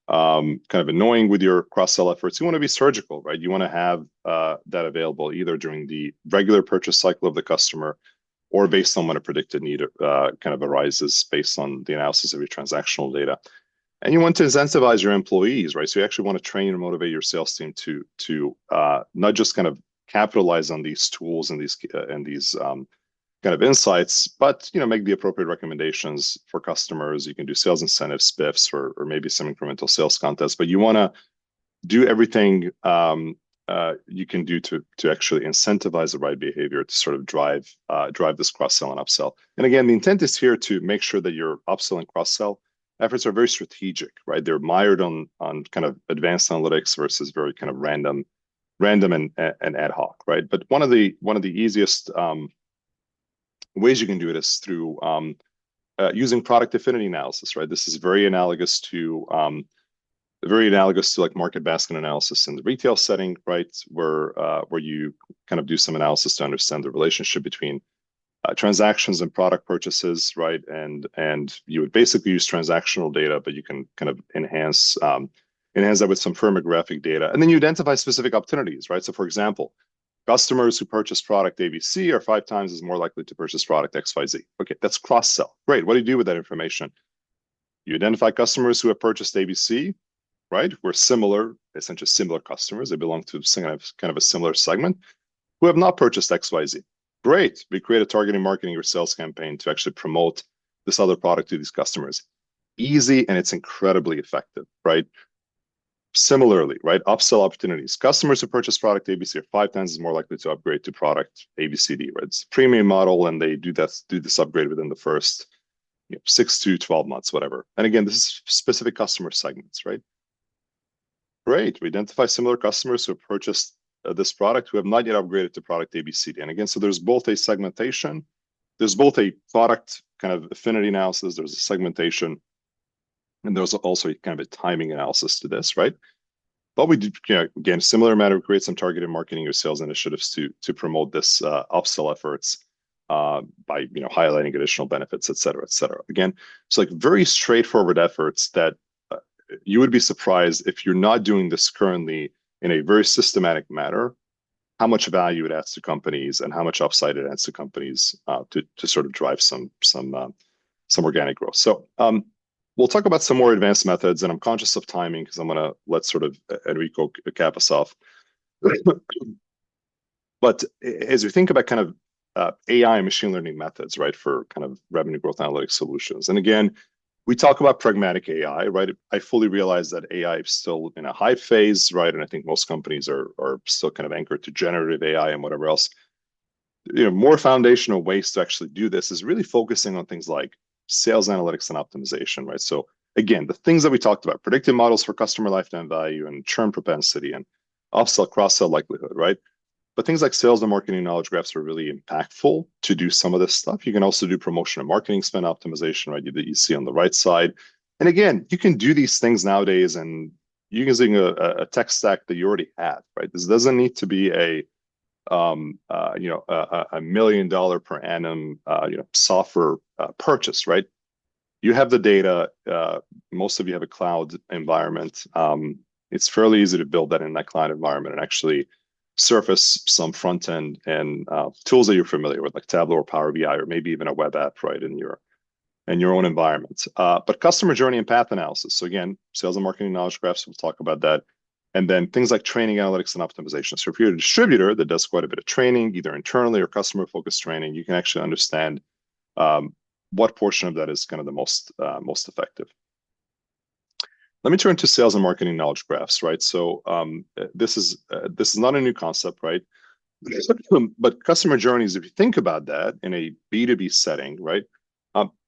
kind of annoying with your cross-sell efforts. You want to be surgical, right? You want to have that available either during the regular purchase cycle of the customer or based on when a predicted need kind of arises based on the analysis of your transactional data. And you want to incentivize your employees, right? So you actually want to train and motivate your sales team to not just kind of capitalize on these tools and these kind of insights, but make the appropriate recommendations for customers. You can do sales incentives, spiffs, or maybe some incremental sales contests, but you want to do everything you can do to actually incentivize the right behavior to sort of drive this cross-sell and upsell. And again, the intent is here to make sure that your upsell and cross-sell efforts are very strategic, right? They're mired on kind of advanced analytics versus very kind of random and ad hoc, right? But one of the easiest ways you can do it is through using product affinity analysis, right? This is very analogous to like market basket analysis in the retail setting, right? Where you kind of do some analysis to understand the relationship between transactions and product purchases, right? And you would basically use transactional data, but you can kind of enhance that with some firmographic data, and then you identify specific opportunities, right? So, for example, customers who purchase product ABC are 5 times as more likely to purchase product XYZ. Okay, that's cross-sell. Great. What do you do with that information? You identify customers who have purchased ABC, right? We're essentially similar customers. They belong to kind of a similar segment who have not purchased XYZ. Great. We create a targeting marketing or sales campaign to actually promote this other product to these customers. Easy, and it's incredibly effective, right? Similarly, right? Upsell opportunities. Customers who purchase product ABC are 5 times more likely to upgrade to product ABCD, right? It's a premium model, and they do this upgrade within the first 6 to 12 months, whatever. And again, this is specific customer segments, right? Great. We identify similar customers who have purchased this product who have not yet upgraded to product ABCD. And again, so there's both a segmentation, there's both a product kind of affinity analysis, there's a segmentation, and there's also kind of a timing analysis to this, right? But we do, again, similar matter, we create some targeted marketing or sales initiatives to promote this upsell efforts by highlighting additional benefits, et cetera, et cetera. Again, it's like very straightforward efforts that you would be surprised if you're not doing this currently in a very systematic manner, how much value it adds to companies and how much upside it adds to companies to sort of drive some organic growth. So we'll talk about some more advanced methods, and I'm conscious of timing because I'm going to let sort of Enrico cap us off. But as you think about kind of AI and machine learning methods, right, for kind of revenue growth analytics solutions, and again, we talk about pragmatic AI, right? I fully realize that AI is still in a hype phase, right? And I think most companies are still kind of anchored to generative AI and whatever else. More foundational ways to actually do this is really focusing on things like sales analytics and optimization, right? So again, the things that we talked about, predictive models for customer lifetime value and churn propensity and upsell, cross-sell likelihood, right? But things like sales and marketing knowledge graphs are really impactful to do some of this stuff. You can also do promotion and marketing spend optimization, right? That you see on the right side. And again, you can do these things nowadays and using a tech stack that you already have, right? This doesn't need to be a $1 million per annum software purchase, right? You have the data. Most of you have a cloud environment. It's fairly easy to build that in that cloud environment and actually surface some front end and tools that you're familiar with, like Tableau or Power BI, or maybe even a web app, right, in your own environment. But customer journey and path analysis. So again, sales and marketing knowledge graphs, we'll talk about that. And then things like training analytics and optimization. So if you're a distributor that does quite a bit of training, either internally or customer-focused training, you can actually understand what portion of that is kind of the most effective. Let me turn to sales and marketing knowledge graphs, right? So this is not a new concept, right? But customer journeys, if you think about that in a B2B setting, right,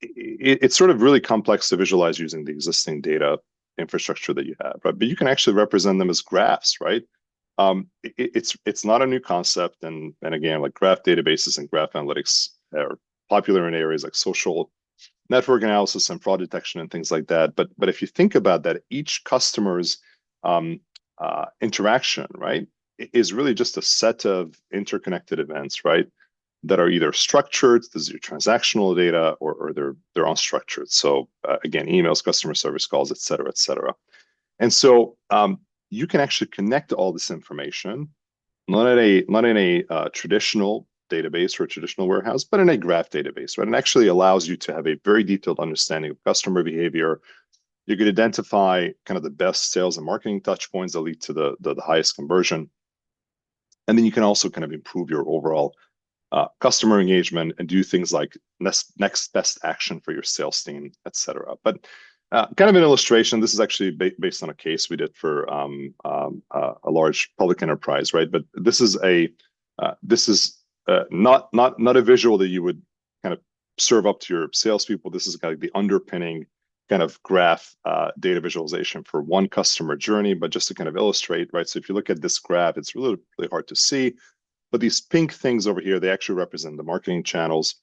it's sort of really complex to visualize using the existing data infrastructure that you have, right? But you can actually represent them as graphs, right? It's not a new concept, and again, like graph databases and graph analytics are popular in areas like social network analysis and fraud detection and things like that. But if you think about that, each customer's interaction, right, is really just a set of interconnected events, right, that are either structured, this is your transactional data, or they're unstructured. So again, emails, customer service calls, et cetera, et cetera. And so you can actually connect all this information, not in a traditional database or a traditional warehouse, but in a graph database, right? And actually allows you to have a very detailed understanding of customer behavior. You could identify kind of the best sales and marketing touch points that lead to the highest conversion. And then you can also kind of improve your overall customer engagement, and do things like next best action for your sales team, etc. But kind of an illustration. This is actually based on a case we did for a large public enterprise, right? But this is not a visual that you would kind of serve up to your salespeople. This is kind of the underpinning kind of graph data visualization for one customer journey, but just to kind of illustrate, right? So if you look at this graph, it's really hard to see, but these pink things over here, they actually represent the marketing channels.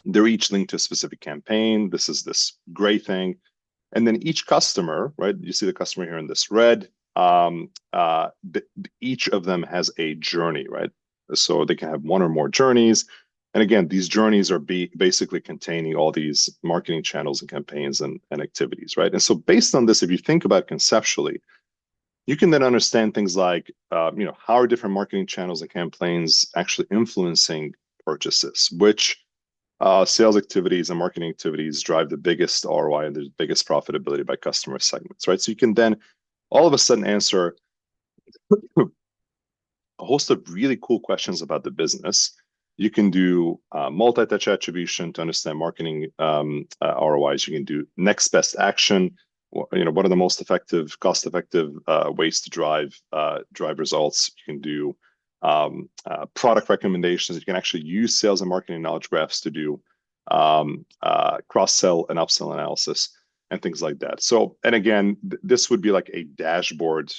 They're each linked to a specific campaign. This is this gray thing. And then each customer, right? You see the customer here in this red. Each of them has a journey, right? So they can have one or more journeys. And again, these journeys are basically containing all these marketing channels and campaigns and activities, right? And so based on this, if you think about conceptually, you can then understand things like, how are different marketing channels and campaigns actually influencing purchases, which sales activities and marketing activities drive the biggest ROI and the biggest profitability by customer segments, right? So you can then all of a sudden answer a host of really cool questions about the business. You can do multi-touch attribution to understand marketing ROIs. You can do next best action. What are the most effective, cost-effective ways to drive results? You can do product recommendations. You can actually use sales and marketing knowledge graphs to do cross-sell and upsell analysis and things like that. So, and again, this would be like a dashboard.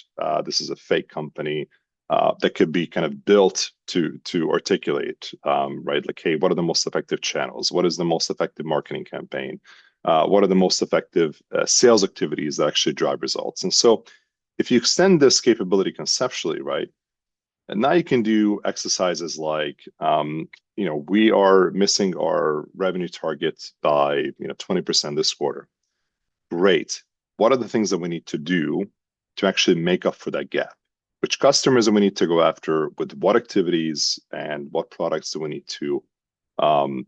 This is a fake company that could be kind of built to articulate, right? Like, hey, what are the most effective channels? What is the most effective marketing campaign? What are the most effective sales activities that actually drive results? And so if you extend this capability conceptually, right, and now you can do exercises like, we are missing our revenue target by 20% this quarter. Great. What are the things that we need to do to actually make up for that gap? Which customers do we need to go after? With what activities and what products do we need to kind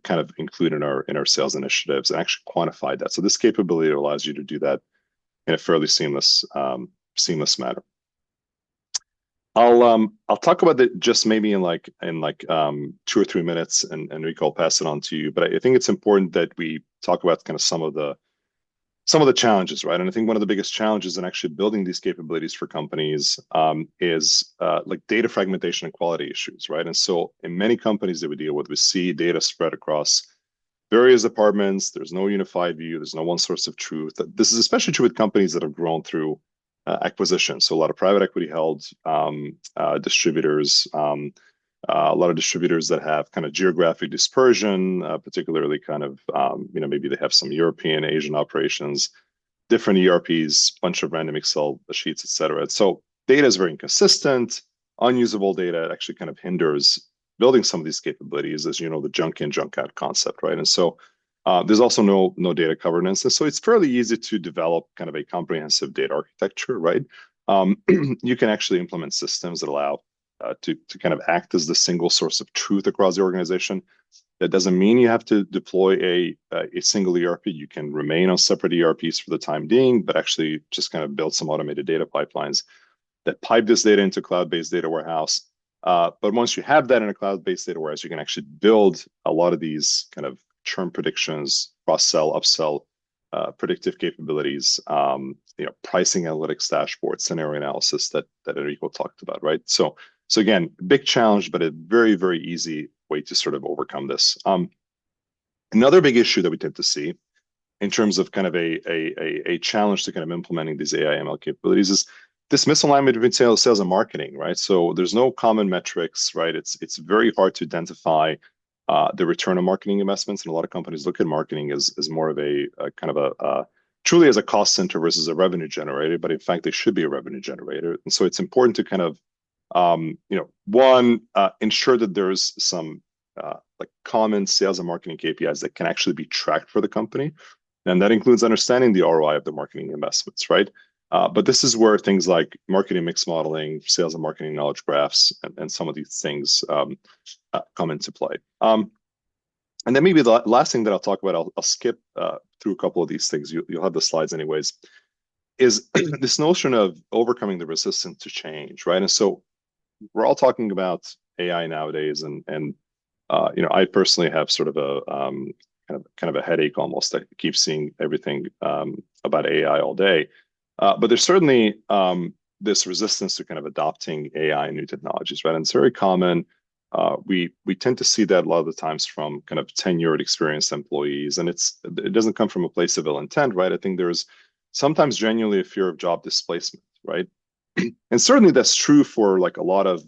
of include in our sales initiatives and actually quantify that? So this capability allows you to do that in a fairly seamless manner. I'll talk about it just maybe in 2 or 3 minutes, and Enrico, I'll pass it on to you. But I think it's important that we talk about kind of some of the challenges, right? And I think one of the biggest challenges in actually building these capabilities for companies is like data fragmentation and quality issues, right? And so in many companies that we deal with, we see data spread across various departments. There's no unified view. There's no one source of truth. This is especially true with companies that have grown through acquisition. So a lot of private equity held distributors, a lot of distributors that have kind of geographic dispersion, particularly kind of, maybe they have some European, Asian operations, different ERPs, bunch of random Excel sheets, et cetera. So data is very inconsistent, unusable data. It actually kind of hinders building some of these capabilities, as you know, the junk in, junk out concept, right? And so there's also no data governance. And so it's fairly easy to develop kind of a comprehensive data architecture, right? You can actually implement systems that allow to kind of act as the single source of truth across the organization. That doesn't mean you have to deploy a single ERP. You can remain on separate ERPs for the time being, but actually just kind of build some automated data pipelines that pipe this data into cloud-based data warehouse. But once you have that in a cloud-based data warehouse, you can actually build a lot of these kind of churn predictions, cross-sell, upsell, predictive capabilities, pricing analytics dashboards, scenario analysis that Enrico talked about, right? So again, big challenge, but a very, very easy way to sort of overcome this. Another big issue that we tend to see in terms of kind of a challenge to kind of implementing these AI ML capabilities is this misalignment between sales and marketing, right? So there's no common metrics, right? It's very hard to identify the return on marketing investments, and a lot of companies look at marketing as more of a kind of a truly as a cost center versus a revenue generator, but in fact they should be a revenue generator. And so it's important to kind of ensure that there's some like common sales and marketing KPIs that can actually be tracked for the company, and that includes understanding the ROI of the marketing investments, right? But this is where things like marketing mix modeling, sales and marketing knowledge graphs, and some of these things come into play. And then maybe the last thing that I'll talk about, I'll skip through a couple of these things. You'll have the slides anyways, is this notion of overcoming the resistance to change, right? And so we're all talking about AI nowadays, and I personally have sort of a kind of a headache almost. I keep seeing everything about AI all day, but there's certainly this resistance to kind of adopting AI and new technologies, right? And it's very common. We tend to see that a lot of the times from kind of tenured, experienced employees, and it doesn't come from a place of ill intent, right? I think there's sometimes genuinely a fear of job displacement, right? And certainly that's true for like a lot of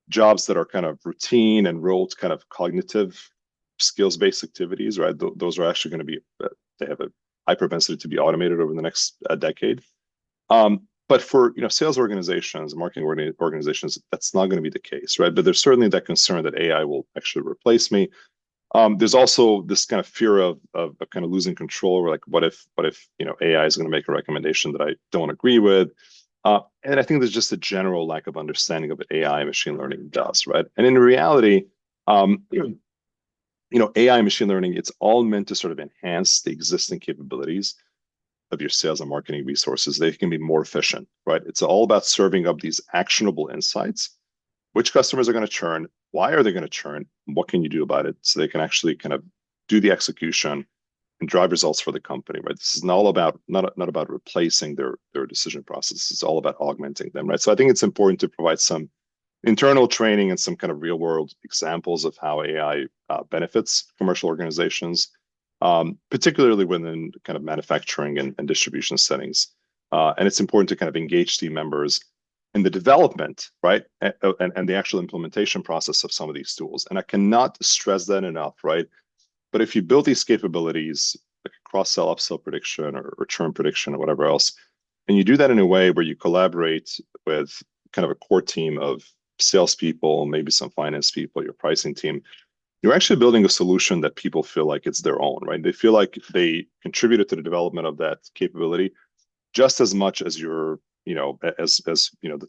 jobs that are kind of routine and rote kind of cognitive skills-based activities, right? Those are actually going to be they have a high propensity to be automated over the next decade. But for sales organizations, marketing organizations, that's not going to be the case, right? But there's certainly that concern that AI will actually replace me. There's also this kind of fear of kind of losing control, or like what if AI is going to make a recommendation that I don't agree with. And I think there's just a general lack of understanding of what AI and machine learning does, right? And in reality, AI and machine learning, it's all meant to sort of enhance the existing capabilities of your sales and marketing resources. They can be more efficient, right? It's all about serving up these actionable insights. Which customers are going to churn? Why are they going to churn? What can you do about it? So they can actually kind of do the execution and drive results for the company, right? This is not all about not about replacing their decision process. It's all about augmenting them, right? So I think it's important to provide some internal training and some kind of real world examples of how AI benefits commercial organizations, particularly within kind of manufacturing and distribution settings. And it's important to kind of engage team members in the development, right, and the actual implementation process of some of these tools. And I cannot stress that enough, right? But if you build these capabilities, like cross-sell, upsell prediction, or churn prediction, or whatever else, and you do that in a way where you collaborate with kind of a core team of salespeople, maybe some finance people, your pricing team, you're actually building a solution that people feel like it's their own, right? They feel like they contributed to the development of that capability just as much as the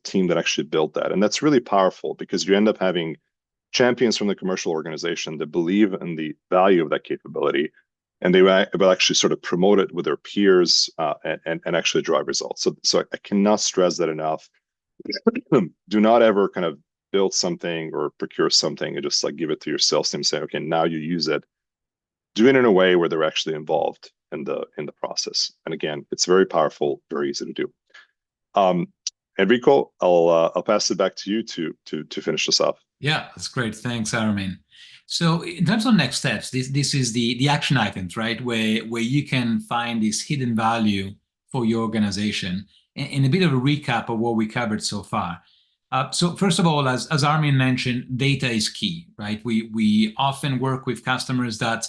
team that actually built that. And that's really powerful because you end up having champions from the commercial organization that believe in the value of that capability, and they will actually sort of promote it with their peers and actually drive results. So I cannot stress that enough. Do not ever kind of build something or procure something and just like give it to your sales team and say, okay, now you use it. Do it in a way where they're actually involved in the process. And again, it's very powerful, very easy to do. Enrico, I'll pass it back to you to finish this off. Yeah, that's great. Thanks, Armin. So in terms of next steps, this is the action items, right? Where you can find this hidden value for your organization, and a bit of a recap of what we covered so far. So first of all, as Armin mentioned, data is key, right? We often work with customers that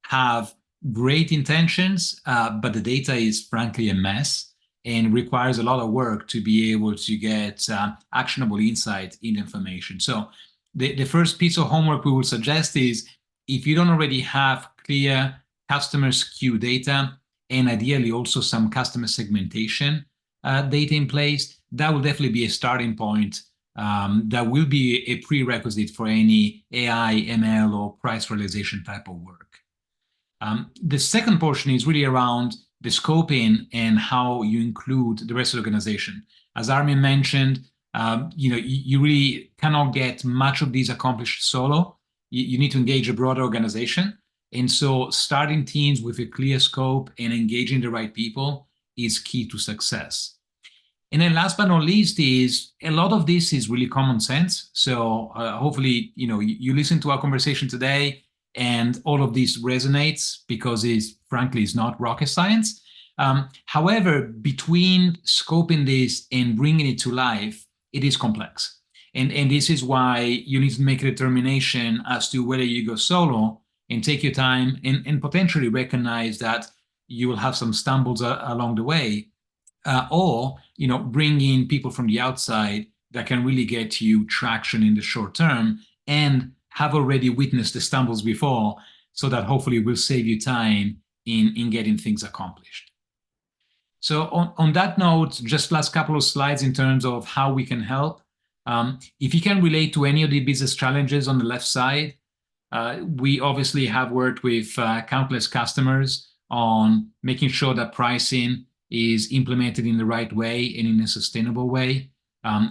have great intentions, but the data is frankly a mess and requires a lot of work to be able to get actionable insight in information. So the first piece of homework we would suggest is, if you don't already have clear customer SKU data, and ideally also some customer segmentation data in place, that will definitely be a starting point. That will be a prerequisite for any AI, ML, or price realization type of work. The second portion is really around the scoping and how you include the rest of the organization. As Armin mentioned, you really cannot get much of these accomplished solo. You need to engage a broader organization. And so starting teams with a clear scope and engaging the right people is key to success. And then last but not least is a lot of this is really common sense. So hopefully, you listen to our conversation today and all of this resonates, because frankly, it's not rocket science. However, between scoping this and bringing it to life, it is complex. And this is why you need to make a determination as to whether you go solo and take your time and potentially recognize that you will have some stumbles along the way, or bring in people from the outside that can really get you traction in the short term and have already witnessed the stumbles before, so that hopefully will save you time in getting things accomplished. So on that note, just last couple of slides in terms of how we can help. If you can relate to any of the business challenges on the left side, we obviously have worked with countless customers on making sure that pricing is implemented in the right way and in a sustainable way,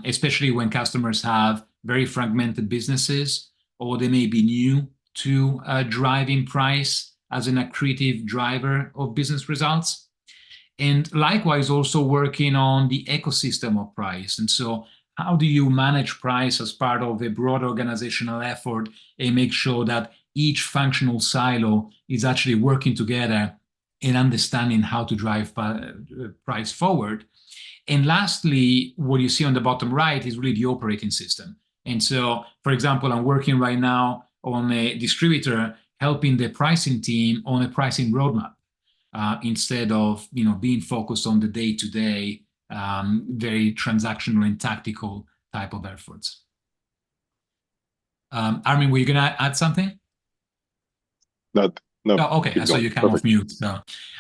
especially when customers have very fragmented businesses, or they may be new to driving price as an accretive driver of business results. And likewise, also working on the ecosystem of price. And so how do you manage price as part of a broad organizational effort and make sure that each functional silo is actually working together and understanding how to drive price forward? And lastly, what you see on the bottom right is really the operating system. And so, for example, I'm working right now on a distributor helping the pricing team on a pricing roadmap instead of being focused on the day-to-day, very transactional and tactical type of efforts. Armin, were you going to add something? No. Oh, okay, so you come off mute. So,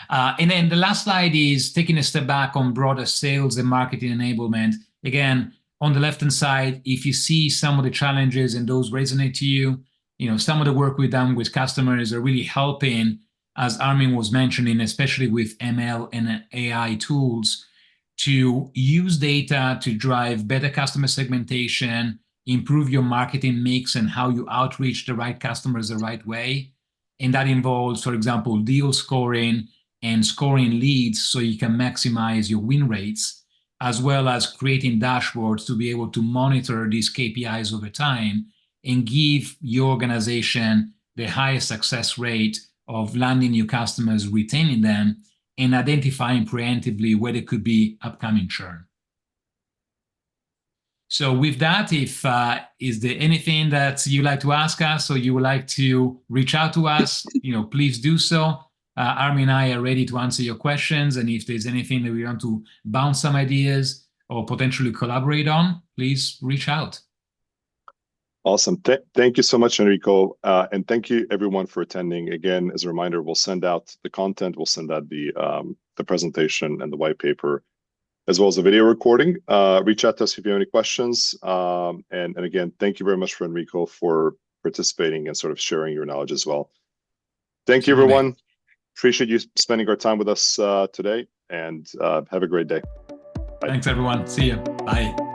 and then the last slide is taking a step back on broader sales and marketing enablement. Again, on the left-hand side, if you see some of the challenges and those resonate to you, some of the work we've done with customers are really helping, as Armin was mentioning, especially with ML and AI tools, to use data to drive better customer segmentation, improve your marketing mix and how you outreach the right customers the right way. And that involves, for example, deal scoring and scoring leads so you can maximize your win rates, as well as creating dashboards to be able to monitor these KPIs over time and give your organization the highest success rate of landing new customers, retaining them, and identifying preemptively where there could be upcoming churn. So with that, if is there anything that you like to ask us or you would like to reach out to us, please do so. Armin and I are ready to answer your questions. And if there's anything that we want to bounce some ideas or potentially collaborate on, please reach out. Awesome. Thank you so much, Enrico. And thank you everyone for attending. Again, as a reminder, we'll send out the content, we'll send out the presentation and the white paper, as well as the video recording. Reach out to us if you have any questions. And again, thank you very much for Enrico for participating and sort of sharing your knowledge as well. Thank you, everyone. Appreciate you spending our time with us today, and have a great day. Bye. Thanks, everyone. See you. Bye.